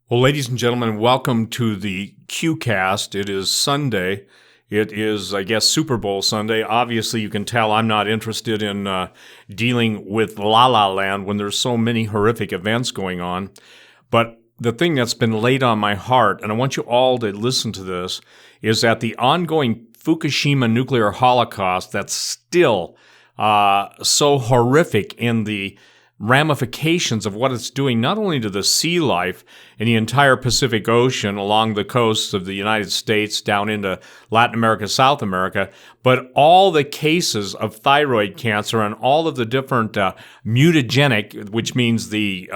Well, ladies and gentlemen, welcome to the QCast. It is Sunday. It is, I guess, Super Bowl Sunday. Obviously, you can tell I'm not interested in dealing with La La Land when there's so many horrific events going on. But the thing that's been laid on my heart, and I want you all to listen to this, is that the ongoing Fukushima nuclear holocaust that's still so horrific in the ramifications of what it's doing not only to the sea life in the entire Pacific Ocean along the coasts of the United States down into Latin America, South America, but all the cases of thyroid cancer and all of the different mutagenic, which means the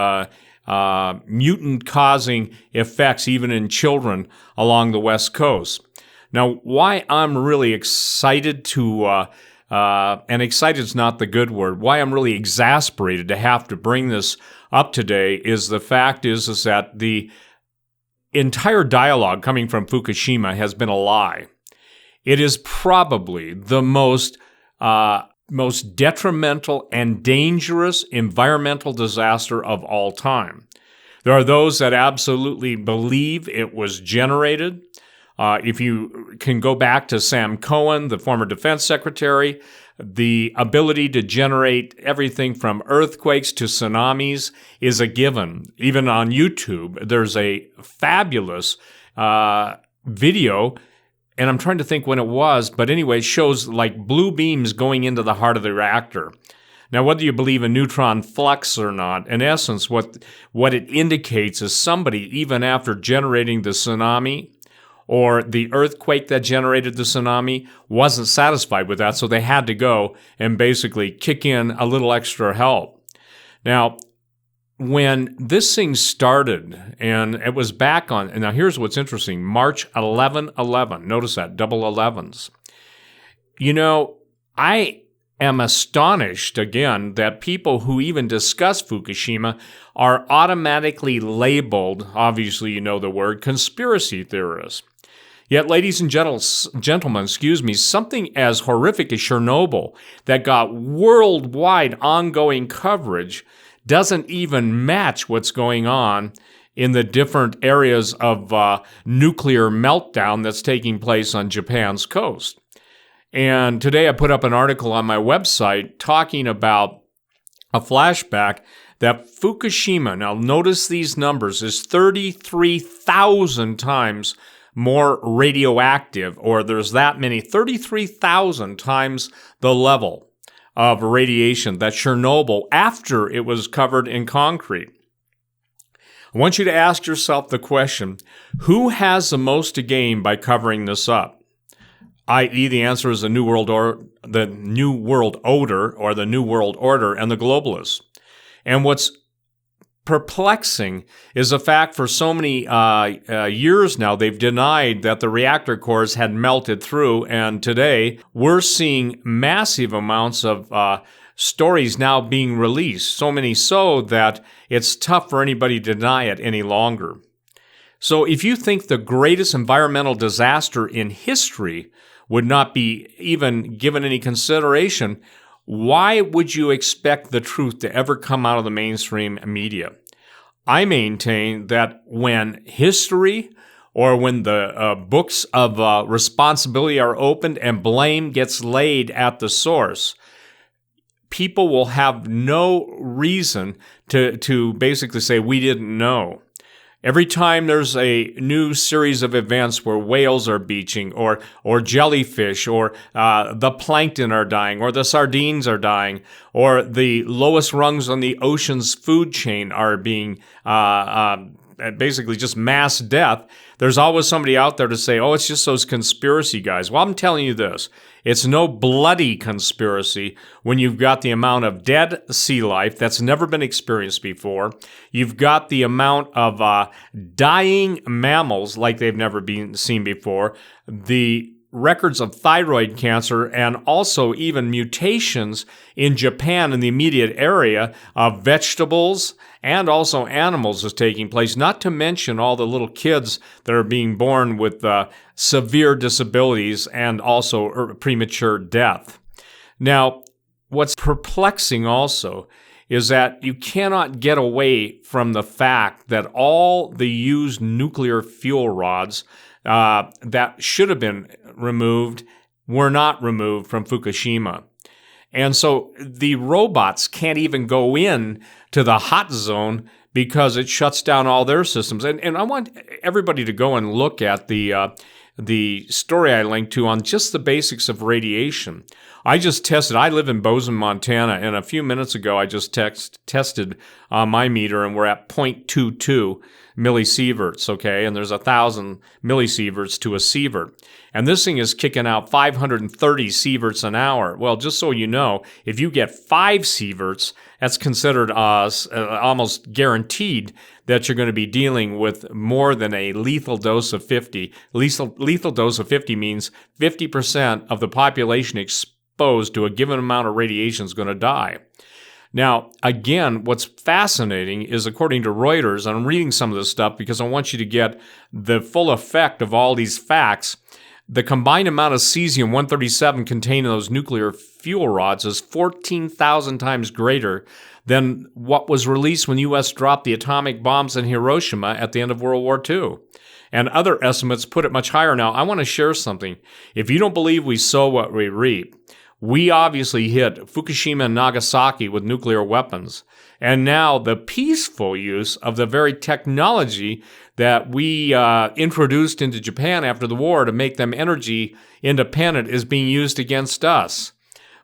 mutant-causing effects even in children along the West Coast. Now, why I'm really excited to and excited is not the good word. Why I'm really exasperated to have to bring this up today is the fact is that the entire dialogue coming from Fukushima has been a lie. It is probably the most detrimental and dangerous environmental disaster of all time. There are those that absolutely believe it was generated. If you can go back to Sam Cohen, the former defense secretary, the ability to generate everything from earthquakes to tsunamis is a given. Even on YouTube, there's a fabulous video, and I'm trying to think when it was, but anyway, it shows like blue beams going into the heart of the reactor. Now, whether you believe in neutron flux or not, in essence, what it indicates is somebody, even after generating the tsunami, or the earthquake that generated the tsunami, wasn't satisfied with that, so they had to go and basically kick in a little extra help. Now, when this thing started, and it was back on, and now here's what's interesting, March 11/11, notice that, double 11s. You know, I am astonished, again, that people who even discuss Fukushima are automatically labeled, obviously you know the word, conspiracy theorists. Yet, ladies and gentlemen, something as horrific as Chernobyl that got worldwide ongoing coverage doesn't even match what's going on in the different areas of nuclear meltdown that's taking place on Japan's coast. And today I put up an article on my website talking about a flashback that Fukushima, now notice these numbers, is 33,000 times more radioactive, or there's that many, 33,000 times the level of radiation that Chernobyl after it was covered in concrete. I want you to ask yourself the question, who has the most to gain by covering this up? I.e., the answer is the New World Order, or the New World Order, and the globalists. And what's perplexing is the fact for so many years now they've denied that the reactor cores had melted through, and today we're seeing massive amounts of stories now being released, so many so that it's tough for anybody to deny it any longer. So if you think the greatest environmental disaster in history would not be even given any consideration, why would you expect the truth to ever come out of the mainstream media? I maintain that when history or when the books of responsibility are opened and blame gets laid at the source, people will have no reason to basically say, we didn't know. Every time there's a new series of events where whales are beaching or jellyfish or the plankton are dying or the sardines are dying or the lowest rungs on the ocean's food chain are being basically just mass death, there's always somebody out there to say, oh, it's just those conspiracy guys. Well, I'm telling you this. It's no bloody conspiracy when you've got the amount of dead sea life that's never been experienced before. You've got the amount of dying mammals like they've never been seen before. The records of thyroid cancer and also even mutations in Japan in the immediate area of vegetables and also animals is taking place, not to mention all the little kids that are being born with severe disabilities and also premature death. Now, what's perplexing also is that you cannot get away from the fact that all the used nuclear fuel rods that should have been removed were not removed from Fukushima. And so the robots can't even go in to the hot zone because it shuts down all their systems. And I want everybody to go and look at the story I linked to on just the basics of radiation. I just tested. I live in Bozeman, Montana, and a few minutes ago I just tested my meter, and we're at 0.22 millisieverts, okay? And there's 1,000 millisieverts to a sievert. And this thing is kicking out 530 sieverts an hour. Well, just so you know, if you get 5 sieverts, that's considered almost guaranteed that you're going to be dealing with more than a lethal dose of 50. Lethal dose of 50 means 50% of the population exposed to a given amount of radiation is going to die. Now, again, what's fascinating is, according to Reuters, and I'm reading some of this stuff because I want you to get the full effect of all these facts, the combined amount of cesium-137 contained in those nuclear fuel rods is 14,000 times greater than what was released when the U.S. dropped the atomic bombs in Hiroshima at the end of World War II. And other estimates put it much higher. Now, I want to share something. If you don't believe we sow what we reap, we obviously hit Fukushima and Nagasaki with nuclear weapons. And now the peaceful use of the very technology that we introduced into Japan after the war to make them energy independent is being used against us.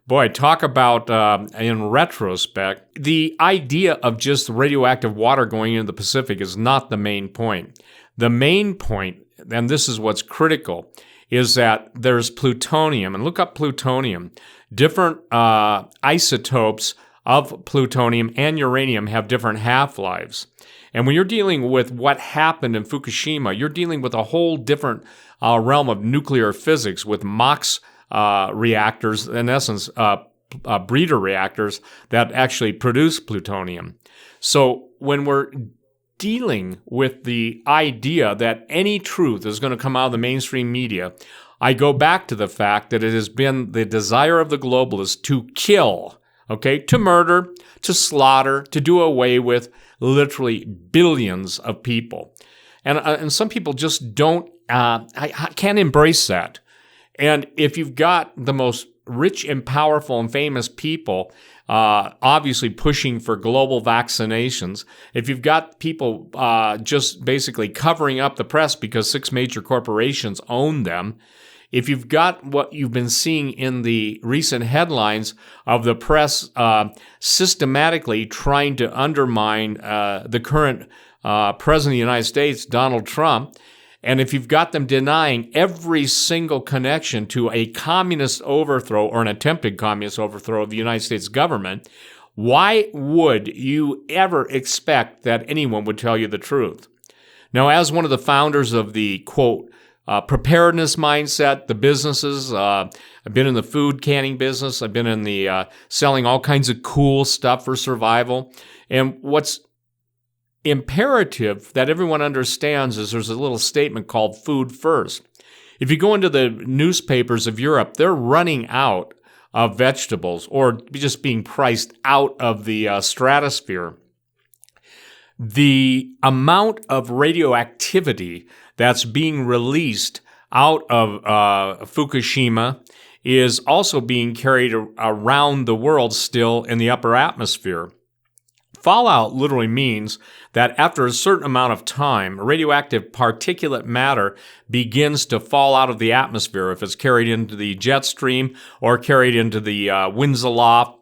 Boy, talk about, in retrospect, the idea of just radioactive water going into the Pacific is not the main point. The main point, and this is what's critical, is that there's plutonium, and look up plutonium. Different isotopes of plutonium and uranium have different half-lives. And when you're dealing with what happened in Fukushima, you're dealing with a whole different realm of nuclear physics with MOX reactors, in essence, breeder reactors that actually produce plutonium. So when we're dealing with the idea that any truth is going to come out of the mainstream media, I go back to the fact that it has been the desire of the globalists to kill, okay, to murder, to slaughter, to do away with literally billions of people. And some people just don't, can't embrace that. And if you've got the most rich and powerful and famous people obviously pushing for global vaccinations, if you've got people just basically covering up the press because 6 major corporations own them, if you've got what you've been seeing in the recent headlines of the press systematically trying to undermine the current president of the United States, Donald Trump, and if you've got them denying every single connection to a communist overthrow or an attempted communist overthrow of the United States government, why would you ever expect that anyone would tell you the truth? Now, as one of the founders of the, quote, preparedness mindset, the businesses, I've been in the food canning business, I've been in the selling all kinds of cool stuff for survival, and what's imperative that everyone understands is there's a little statement called food first. If you go into the newspapers of Europe, they're running out of vegetables or just being priced out of the stratosphere. The amount of radioactivity that's being released out of Fukushima is also being carried around the world still in the upper atmosphere. Fallout literally means that after a certain amount of time, radioactive particulate matter begins to fall out of the atmosphere. If it's carried into the jet stream or carried into the winds aloft,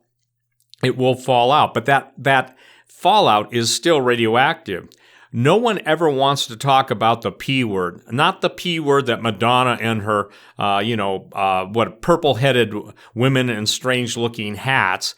it will fall out. But that fallout is still radioactive. No one ever wants to talk about the P word, not the P word that Madonna and her, purple-headed women in strange-looking hats.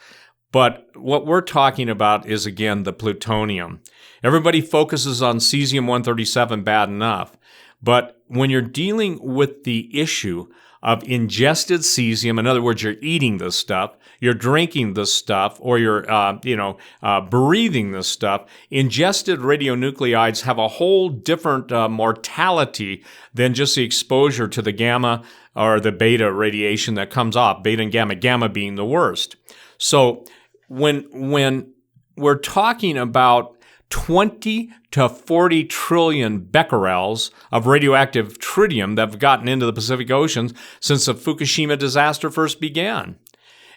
But what we're talking about is, again, the plutonium. Everybody focuses on cesium-137 bad enough. But when you're dealing with the issue of ingested cesium, in other words, you're eating this stuff, you're drinking this stuff, or you're, breathing this stuff, ingested radionuclides have a whole different mortality than just the exposure to the gamma or the beta radiation that comes off, beta and gamma being the worst. So when we're talking about 20 to 40 trillion becquerels of radioactive tritium that have gotten into the Pacific Ocean since the Fukushima disaster first began.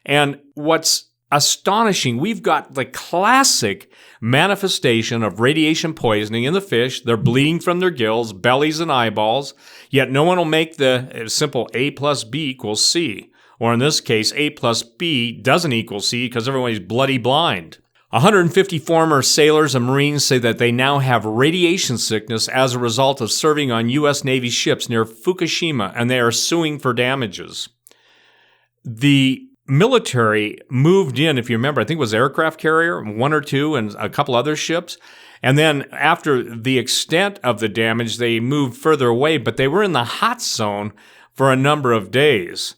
And what's astonishing, we've got the classic manifestation of radiation poisoning in the fish. They're bleeding from their gills, bellies, and eyeballs, yet no one will make the simple A plus B equals C. Or in this case, A plus B doesn't equal C because everybody's bloody blind. 150 former sailors and Marines say that they now have radiation sickness as a result of serving on U.S. Navy ships near Fukushima, and they are suing for damages. The military moved in, if you remember, I think it was aircraft carrier, one or two, and a couple other ships. And then after the extent of the damage, they moved further away, but they were in the hot zone for a number of days.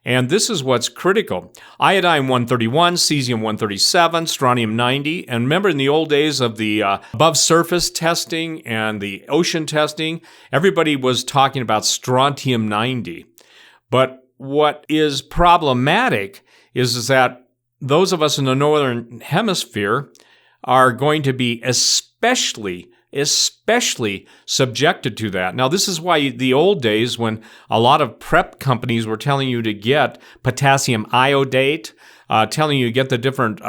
And this is what's critical. Iodine-131, cesium-137, strontium-90. And remember in the old days of the above surface testing and the ocean testing, everybody was talking about strontium-90. But what is problematic is that those of us in the northern hemisphere are going to be especially subjected to that. Now, this is why the old days when a lot of prep companies were telling you to get potassium iodate, telling you to get the different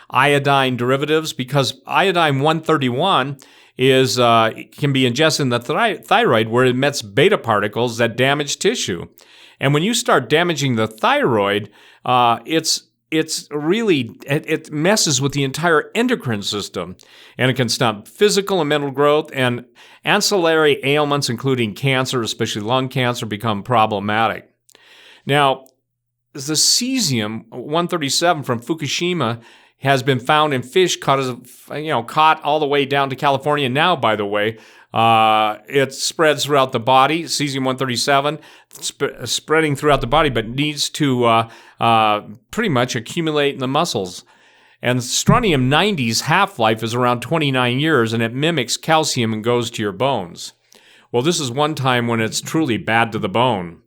iodine derivatives, because iodine-131 can be ingested in the thyroid where it emits beta particles that damage tissue. And when you start damaging the thyroid, it messes with the entire endocrine system, and it can stop physical and mental growth, and ancillary ailments, including cancer, especially lung cancer, become problematic. Now, the cesium-137 from Fukushima has been found in fish caught all the way down to California now, by the way. It spreads throughout the body, cesium-137, spreading throughout the body, but needs to pretty much accumulate in the muscles. And strontium-90's half-life is around 29 years, and it mimics calcium and goes to your bones. Well, this is one time when it's truly bad to the bone.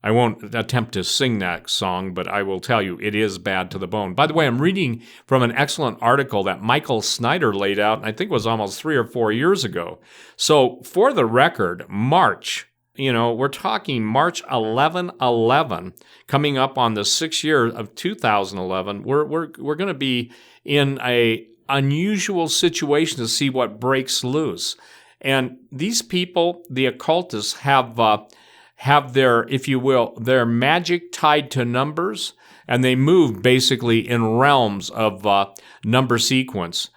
I won't attempt to sing that song, but I will tell you it is bad to the bone. By the way, I'm reading from an excellent article that Michael Snyder laid out, and I think it was almost 3 or 4 years ago. So for the record, March, we're talking March 11/11, coming up on the 6th year of 2011. We're going to be in a unusual situation to see what breaks loose. And these people, the occultists, have their, if you will, their magic tied to numbers, and they move basically in realms of number sequence.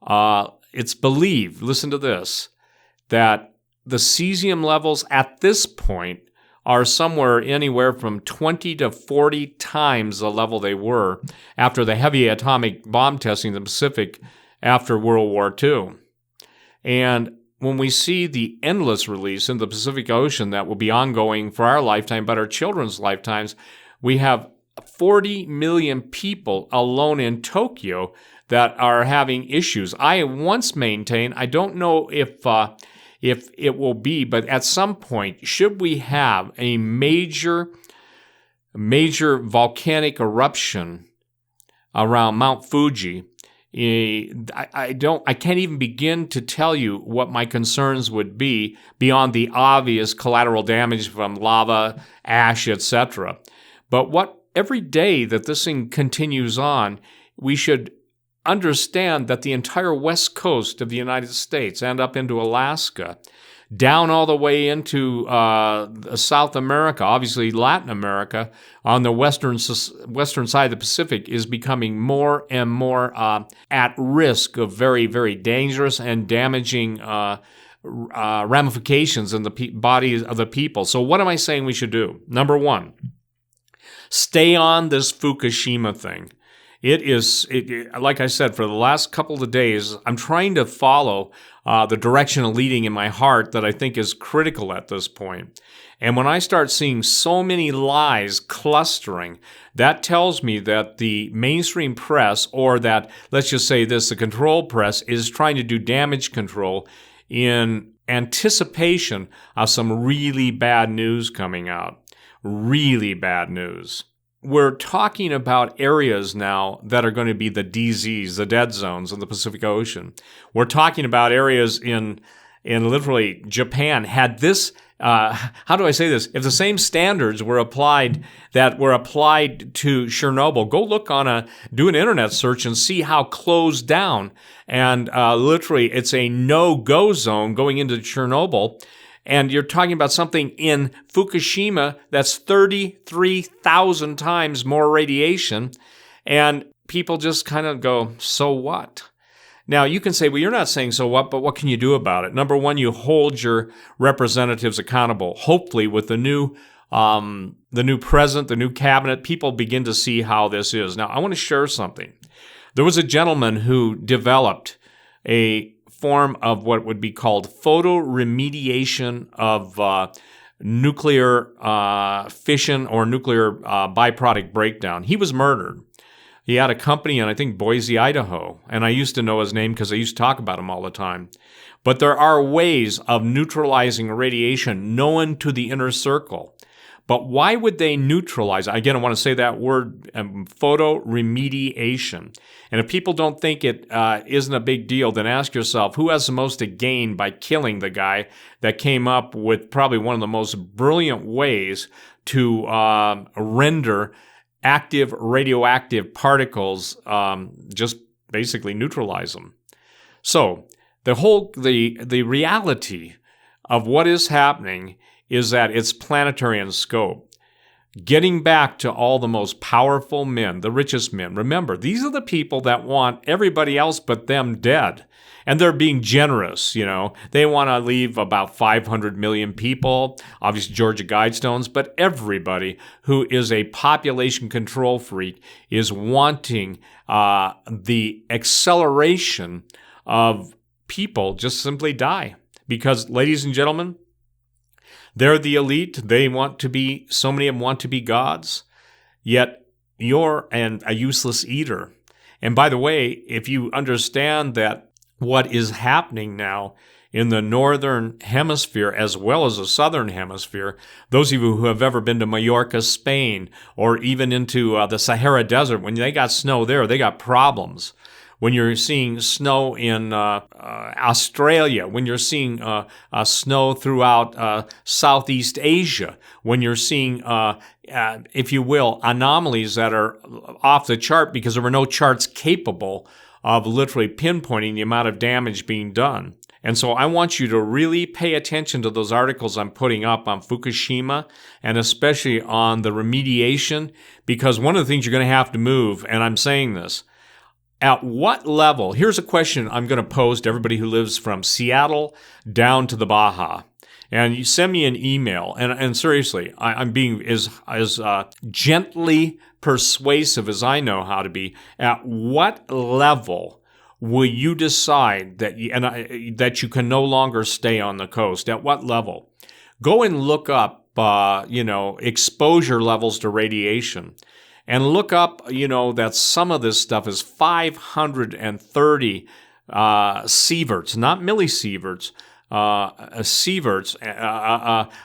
It's believed, listen to this, that the cesium levels at this point are somewhere anywhere from 20 to 40 times the level they were after the heavy atomic bomb testing in the Pacific after World War II. And when we see the endless release in the Pacific Ocean that will be ongoing for our lifetime, but our children's lifetimes, we have 40 million people alone in Tokyo that are having issues. I once maintained, I don't know if it will be, but at some point, should we have a major volcanic eruption around Mount Fuji, I can't even begin to tell you what my concerns would be beyond the obvious collateral damage from lava, ash, etc. But every day that this thing continues on, we should understand that the entire west coast of the United States and up into Alaska, down all the way into South America, obviously Latin America, on the western side of the Pacific, is becoming more and more at risk of very, very dangerous and damaging ramifications in the bodies of the people. So what am I saying we should do? Number one, stay on this Fukushima thing. Like I said, for the last couple of days, I'm trying to follow the direction of leading in my heart that I think is critical at this point. And when I start seeing so many lies clustering, that tells me that the mainstream press, or that, let's just say this, the control press, is trying to do damage control in anticipation of some really bad news coming out. Really bad news. we're talking about areas now that are going to be the DZs, the dead zones in the Pacific Ocean. We're talking about areas in literally Japan. Had this, how do I say this? If the same standards were applied that were applied to Chernobyl, go look do an internet search and see how closed down. And literally, it's a no-go zone going into Chernobyl. And you're talking about something in Fukushima that's 33,000 times more radiation. And people just kind of go, so what? Now, you can say, well, you're not saying so what, but what can you do about it? Number one, you hold your representatives accountable. Hopefully, with the new president, the new cabinet, people begin to see how this is. Now, I want to share something. There was a gentleman who developed a form of what would be called photoremediation of nuclear fission or nuclear byproduct breakdown. He was murdered. He had a company in, I think, Boise, Idaho, and I used to know his name because I used to talk about him all the time. But there are ways of neutralizing radiation known to the inner circle. But why would they neutralize? Again, I want to say that word, photoremediation. And if people don't think it isn't a big deal, then ask yourself, who has the most to gain by killing the guy that came up with probably one of the most brilliant ways to render active radioactive particles, just basically neutralize them. So the reality of what is happening is that it's planetary in scope. Getting back to all the most powerful men, the richest men. Remember, these are the people that want everybody else but them dead. And they're being generous, They want to leave about 500 million people, obviously Georgia Guidestones, but everybody who is a population control freak is wanting the acceleration of people just simply die. Because, ladies and gentlemen, they're the elite. So many of them want to be gods. Yet you're a useless eater. And by the way, if you understand that what is happening now in the northern hemisphere as well as the southern hemisphere, those of you who have ever been to Mallorca, Spain, or even into the Sahara Desert, when they got snow there, they got problems. When you're seeing snow in Australia, when you're seeing snow throughout Southeast Asia, when you're seeing, if you will, anomalies that are off the chart because there were no charts capable of literally pinpointing the amount of damage being done. And so I want you to really pay attention to those articles I'm putting up on Fukushima and especially on the remediation, because one of the things you're going to have to move, and I'm saying this, at what level? Here's a question I'm going to pose to everybody who lives from Seattle down to the Baja. And you send me an email, and seriously, I'm being as gently persuasive as I know how to be. At what level will you decide that that you can no longer stay on the coast? At what level? Go and look up, exposure levels to radiation. And look up, that some of this stuff is 530 sieverts, not millisieverts, sieverts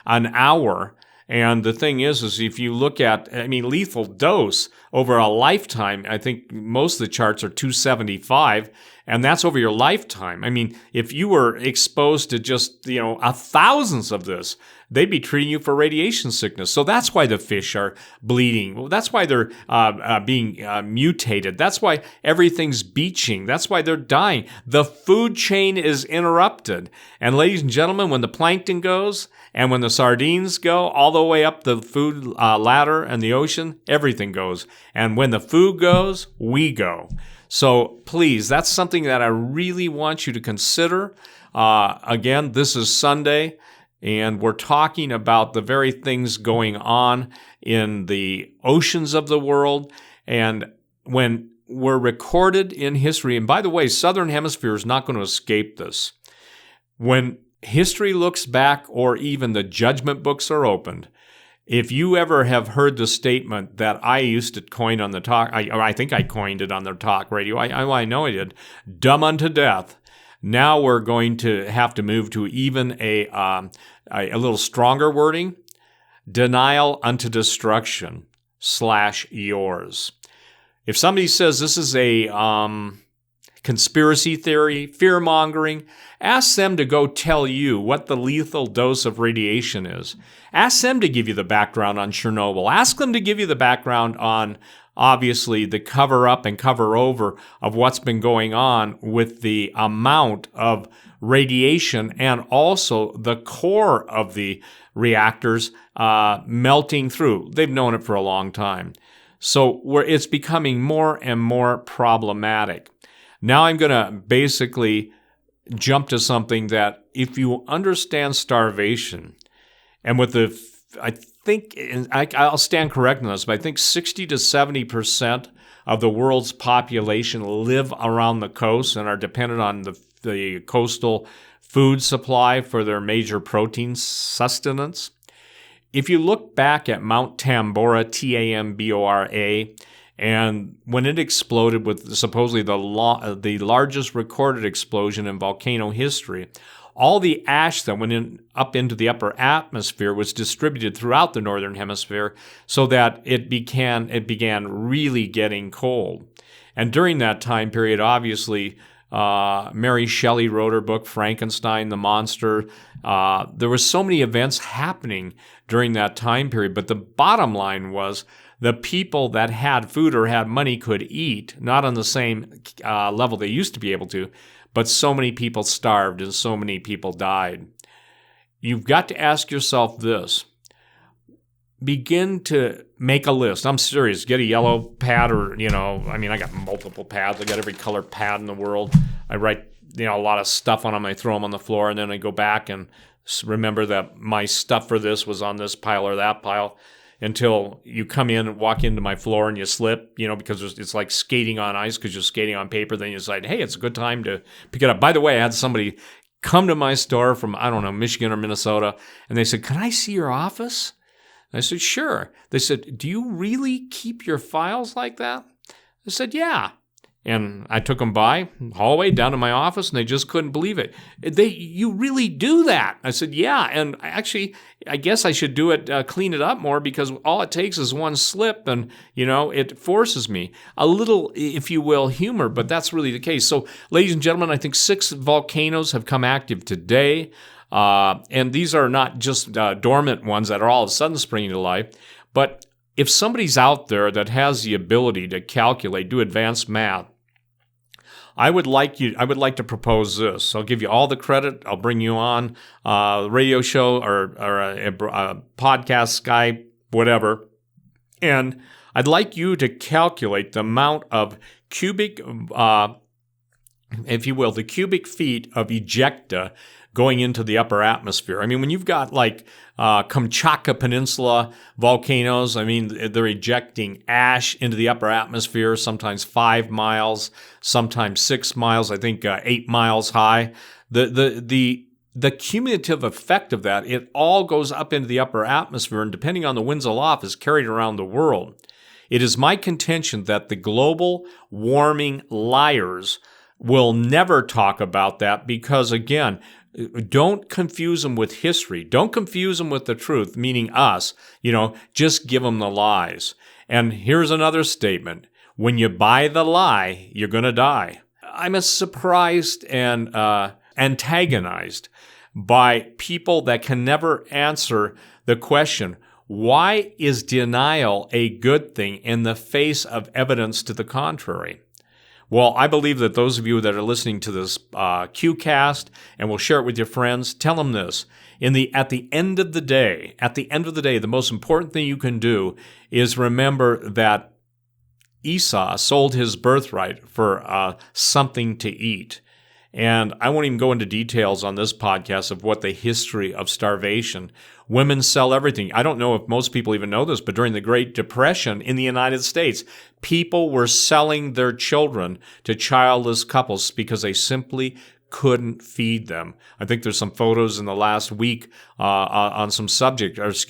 an hour. And the thing is if you look at, lethal dose over a lifetime, I think most of the charts are 275, and that's over your lifetime. If you were exposed to just, thousands of this, they'd be treating you for radiation sickness. So that's why the fish are bleeding. Well, that's why they're being mutated. That's why everything's beaching. That's why they're dying. The food chain is interrupted. And ladies and gentlemen, when the plankton goes and when the sardines go all the way up the food ladder and the ocean, everything goes. And when the food goes, we go. So please, that's something that I really want you to consider. Again, this is Sunday. And we're talking about the very things going on in the oceans of the world. And when we're recorded in history, and by the way, Southern Hemisphere is not going to escape this. When history looks back or even the judgment books are opened, if you ever have heard the statement that I used to coin on the talk, I think I coined it on the talk radio, I know I did, dumb unto death. Now we're going to have to move to even a little stronger wording, denial unto destruction. yours. If somebody says this is a conspiracy theory, fear-mongering, ask them to go tell you what the lethal dose of radiation is. Ask them to give you the background on Chernobyl. Ask them to give you the background on, obviously, the cover-up and cover-over of what's been going on with the amount of radiation and also the core of the reactors melting through. They've known it for a long time. So it's becoming more and more problematic. Now I'm going to basically jump to something that if you understand starvation, and with I think, and I'll stand corrected on this, but I think 60 to 70% of the world's population live around the coast and are dependent on the coastal food supply for their major protein sustenance. If you look back at Mount Tambora, Tambora, and when it exploded with supposedly the largest recorded explosion in volcano history, all the ash that went up into the upper atmosphere was distributed throughout the northern hemisphere so that it began really getting cold. And during that time period, obviously, Mary Shelley wrote her book, Frankenstein, the Monster. There were so many events happening during that time period, but the bottom line was the people that had food or had money could eat, not on the same level they used to be able to, but so many people starved and so many people died. You've got to ask yourself this. Begin to make a list. I'm serious. Get a yellow pad or, I got multiple pads. I got every color pad in the world. I write, a lot of stuff on them. I throw them on the floor, and then I go back and remember that my stuff for this was on this pile or that pile until you come in and walk into my floor and you slip, because it's like skating on ice because you're skating on paper. Then you decide, hey, it's a good time to pick it up. By the way, I had somebody come to my store from, Michigan or Minnesota, and they said, can I see your office? I said, sure. They said, do you really keep your files like that? I said, yeah. And I took them by the hallway down to my office, and they just couldn't believe it. You really do that? I said, yeah. And actually, I guess I should do it, clean it up more, because all it takes is one slip, and, it forces me. A little, if you will, humor, but that's really the case. So, ladies and gentlemen, I think 6 volcanoes have come active today. And these are not just dormant ones that are all of a sudden springing to life, but if somebody's out there that has the ability to calculate, do advanced math, I would like to propose this. I'll give you all the credit. I'll bring you on a radio show or a podcast, Skype, whatever. And I'd like you to calculate the amount of cubic, if you will, the cubic feet of ejecta going into the upper atmosphere. I mean, when you've got like Kamchatka Peninsula volcanoes, they're ejecting ash into the upper atmosphere, sometimes 5 miles, sometimes 6 miles, I think 8 miles high. The cumulative effect of that, it all goes up into the upper atmosphere, and depending on the winds aloft, is carried around the world. It is my contention that the global warming liars will never talk about that because, again, don't confuse them with history. Don't confuse them with the truth, meaning us. Just give them the lies. And here's another statement. When you buy the lie, you're going to die. I'm surprised and antagonized by people that can never answer the question, why is denial a good thing in the face of evidence to the contrary? Well, I believe that those of you that are listening to this QCast and will share it with your friends, tell them this. At the end of the day, the most important thing you can do is remember that Esau sold his birthright for something to eat. And I won't even go into details on this podcast of what the history of starvation. Women sell everything. I don't know if most people even know this, but during the Great Depression in the United States, people were selling their children to childless couples because they simply couldn't feed them. I think there's some photos in the last week on some photos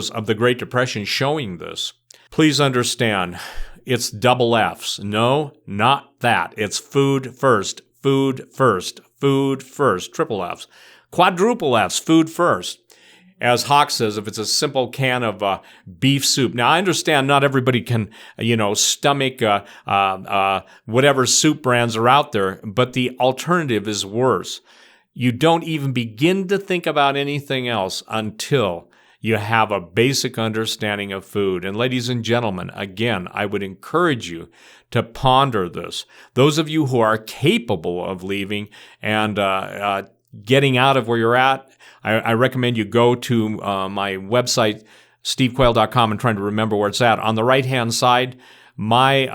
of the Great Depression showing this. Please understand, it's double F's. No, not that. It's food first, food first, food first, triple F's. Quadruple F's, food first. as Hawk says, if it's a simple can of beef soup. Now, I understand not everybody can, stomach whatever soup brands are out there, but the alternative is worse. You don't even begin to think about anything else until you have a basic understanding of food. And ladies and gentlemen, again, I would encourage you to ponder this. Those of you who are capable of leaving and getting out of where you're at, I recommend you go to my website, stevequayle.com, and trying to remember where it's at. On the right-hand side, my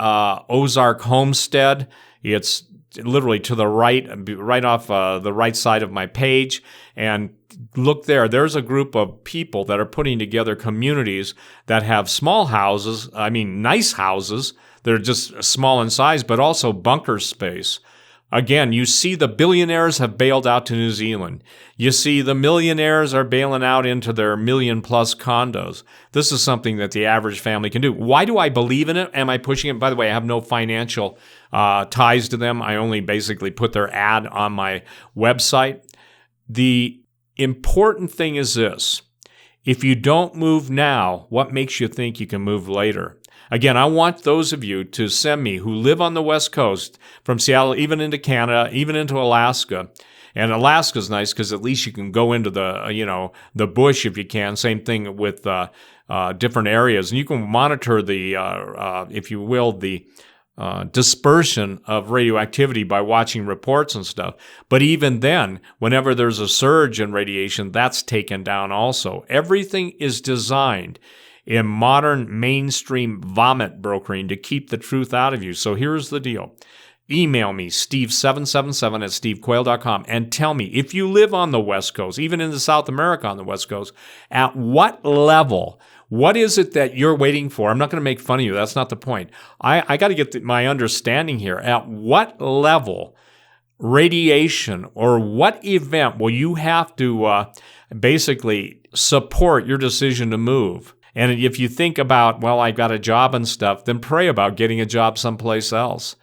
Ozark homestead, it's literally to the right off the right side of my page. And look there, there's a group of people that are putting together communities that have small houses, nice houses. They're just small in size, but also bunker space. Again, you see the billionaires have bailed out to New Zealand. You see the millionaires are bailing out into their million-plus condos. This is something that the average family can do. Why do I believe in it? Am I pushing it? By the way, I have no financial ties to them. I only basically put their ad on my website. The important thing is this. If you don't move now, what makes you think you can move later? Again, I want those of you to send me who live on the West Coast, from Seattle, even into Canada, even into Alaska. And Alaska's nice because at least you can go into the bush if you can. Same thing with different areas. And you can monitor the, if you will, the dispersion of radioactivity by watching reports and stuff. But even then, whenever there's a surge in radiation, that's taken down also. Everything is designed in modern mainstream vomit brokering to keep the truth out of you. So here's the deal. Email me, steve777@stevequayle.com, and tell me, if you live on the West Coast, even in South America on the West Coast, at what level, what is it that you're waiting for? I'm not going to make fun of you. That's not the point. I got to get my understanding here. At what level radiation or what event will you have to basically support your decision to move? And if you think about, well, I got a job and stuff, then pray about getting a job someplace else.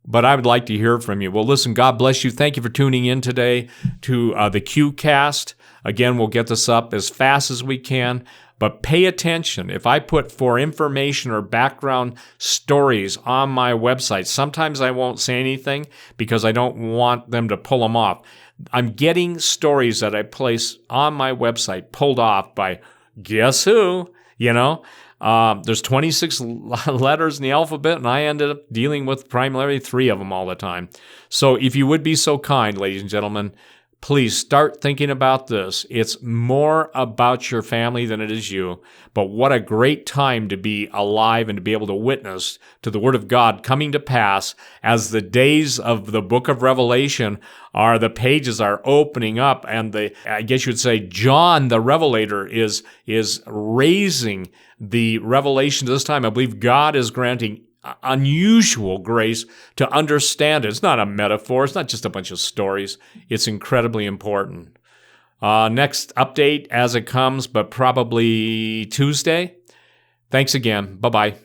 But I would like to hear from you. Well, listen, God bless you. Thank you for tuning in today to the QCast. Again, we'll get this up as fast as we can. But pay attention. If I put for information or background stories on my website, sometimes I won't say anything because I don't want them to pull them off. I'm getting stories that I place on my website pulled off by guess who? There's 26 letters in the alphabet, and I ended up dealing with primarily 3 of them all the time. So if you would be so kind, ladies and gentlemen, please start thinking about this. It's more about your family than it is you. But what a great time to be alive and to be able to witness to the Word of God coming to pass as the days of the book of Revelation the pages are opening up, and I guess you would say John the Revelator is raising the revelation this time. I believe God is granting unusual grace to understand it. It's not a metaphor. It's not just a bunch of stories. It's incredibly important. Next update as it comes, but probably Tuesday. Thanks again. Bye-bye.